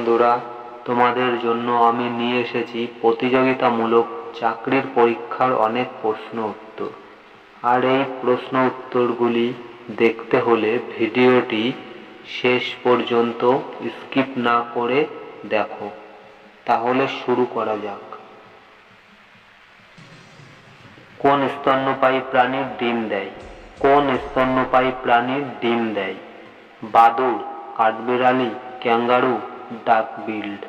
বন্ধুরা, তোমাদের জন্য আমি নিয়ে এসেছি প্রতিযোগিতামূলক চাকরির পরীক্ষার অনেক প্রশ্ন উত্তর। আর এই প্রশ্ন উত্তরগুলি দেখতে হলে ভিডিওটি শেষ পর্যন্ত স্কিপ না করে দেখো। তাহলে শুরু করা যাক। কোন স্তন্যপায়ী প্রাণীর ডিম দেয়? কোন স্তন্যপায়ী প্রাণীর ডিম দেয়? বাদুড়, কাঠবিড়ালি, ক্যাঙ্গারু, ডাকবিল্ড।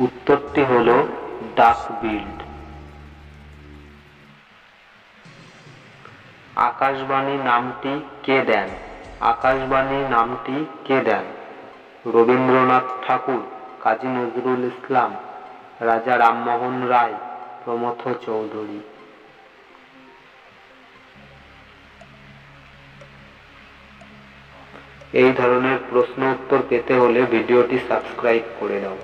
উত্তরটি হলো ডাকবিল্ড। আকাশবাণী নামটি কে দেন? আকাশবাণী নামটি কে দেন? রবীন্দ্রনাথ ঠাকুর, কাজী নজরুল ইসলাম, রাজা রামমোহন রায়, প্রমথ চৌধুরী। এই ধরনের প্রশ্ন উত্তর পেতে হলে ভিডিওটি সাবস্ক্রাইব করে দাও।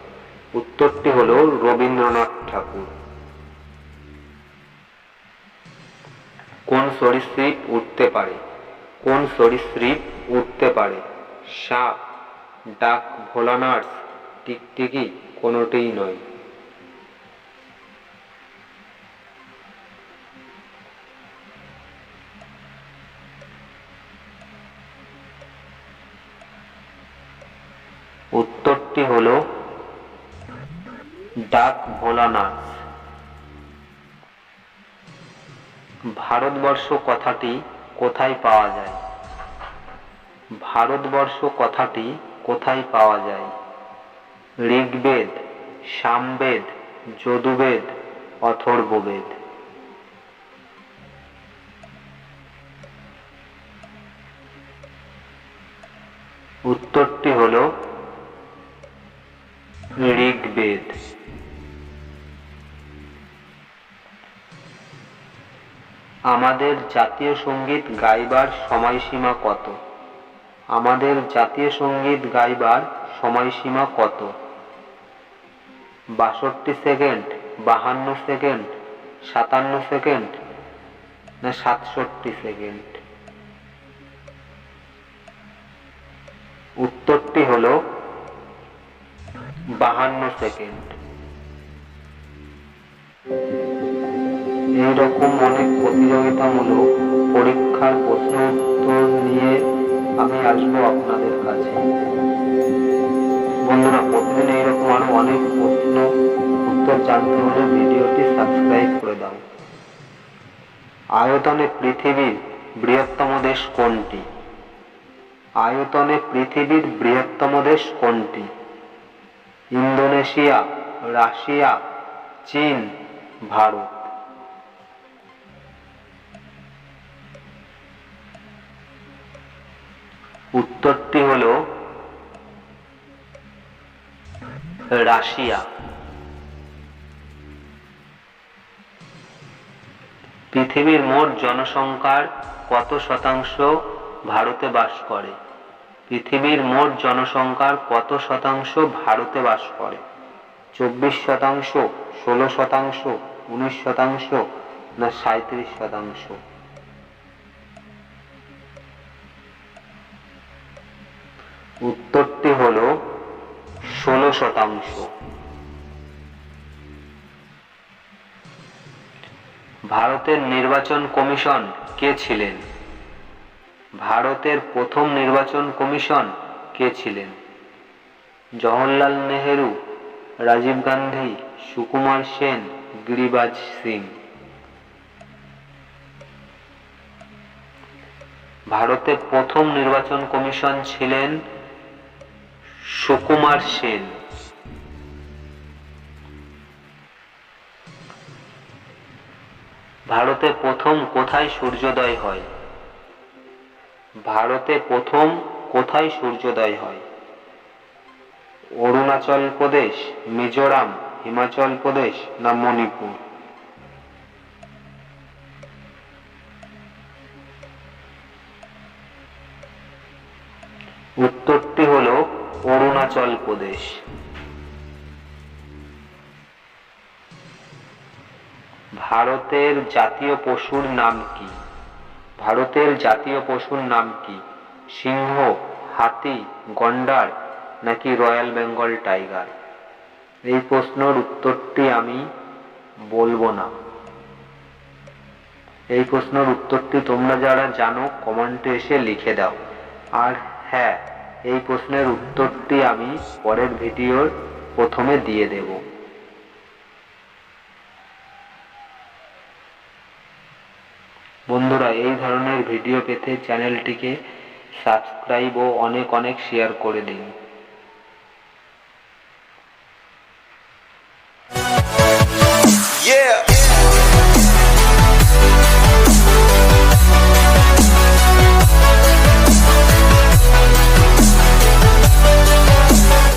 উত্তরটি হলো রবীন্দ্রনাথ ঠাকুর। কোন সরীসৃপ উড়তে পারে? কোন সরীসৃপ উড়তে পারে? সাপ, ডাক ভোলানার্স, টিকটিকি, কোনোটিই নয়। উত্তরটি হলো ডাক ভোলানার্স। ভারতবর্ষ কথাটি কোথায় পাওয়া যায়? ভারতবর্ষ কথাটি কোথায় পাওয়া যায়? ঋগ্বেদ, সামবেদ, যজুর্বেদ, অথর্ববেদ। উত্তরটি হলো ঋগ্বেদ। আমাদের জাতীয় সঙ্গীত গাইবার সময়সীমা কত? আমাদের জাতীয় সঙ্গীত গাইবার সময়সীমা কত? ৬২ সেকেন্ড, ৫২ সেকেন্ড, ৫৭ সেকেন্ড না ৬৭ সেকেন্ড? উত্তরটি হলো ৫২ সেকেন্ড। এইরকম অনেক প্রতিযোগিতামূলক পরীক্ষার প্রশ্ন উত্তর নিয়ে আমি আসবো আপনাদের কাছে। বন্ধুরা, প্রতিদিন এইরকম আরো অনেক প্রশ্ন উত্তর জানতে হলে ভিডিওটি সাবস্ক্রাইব করে দাও। আয়তনে পৃথিবীর বৃহত্তম দেশ কোনটি? আয়তনে পৃথিবীর বৃহত্তম দেশ কোনটি? ইন্দোনেশিয়া, রাশিয়া, চীন, ভারত। উত্তরটি হলো রাশিয়া। পৃথিবীর মোট জনসংখ্যার কত শতাংশ ভারতে বাস করে? পৃথিবীর মোট জনসংখ্যার কত শতাংশ ভারতে বাস করে? ২৪%, ১৬%, ১৯% না ৩৭%? উত্তরটি হলো ১৬%। ভারতের নির্বাচন কমিশন কে ছিলেন? ভারতের প্রথম নির্বাচন কমিশন কে ছিলেন? জওহরলাল নেহেরু, রাজীব গান্ধী, সুকুমার সেন, গিরিরাজ সিং। ভারতের প্রথম নির্বাচন কমিশন ছিলেন সুকুমার সেন। ভারতে প্রথম কোথায় সূর্যোদয় হয়? ভারতে প্রথম কোথায় সূর্যোদয় হয়? অরুণাচল প্রদেশ, মিজোরাম, হিমাচল প্রদেশ না মণিপুর? উত্তরটি হলো অরুণাচল প্রদেশ। ভারতের জাতীয় পশুর নাম কি? ভারতের জাতীয় পশুর নাম কি? সিংহ, হাতি, গন্ডার নাকি রয়্যাল বেঙ্গল টাইগার? এই প্রশ্নের উত্তরটি আমি বলবো না। এই প্রশ্নের উত্তরটি তোমরা যারা জানো কমেন্টে এসে লিখে দাও। আর হ্যাঁ, এই প্রশ্নের উত্তরটি আমি পরের ভিডিওর প্রথমে দিয়ে দেব। বন্ধুরা, এই ধরনের ভিডিও পেতে চ্যানেলটিকে সাবস্ক্রাইব ও অনেক অনেক শেয়ার করে দিন।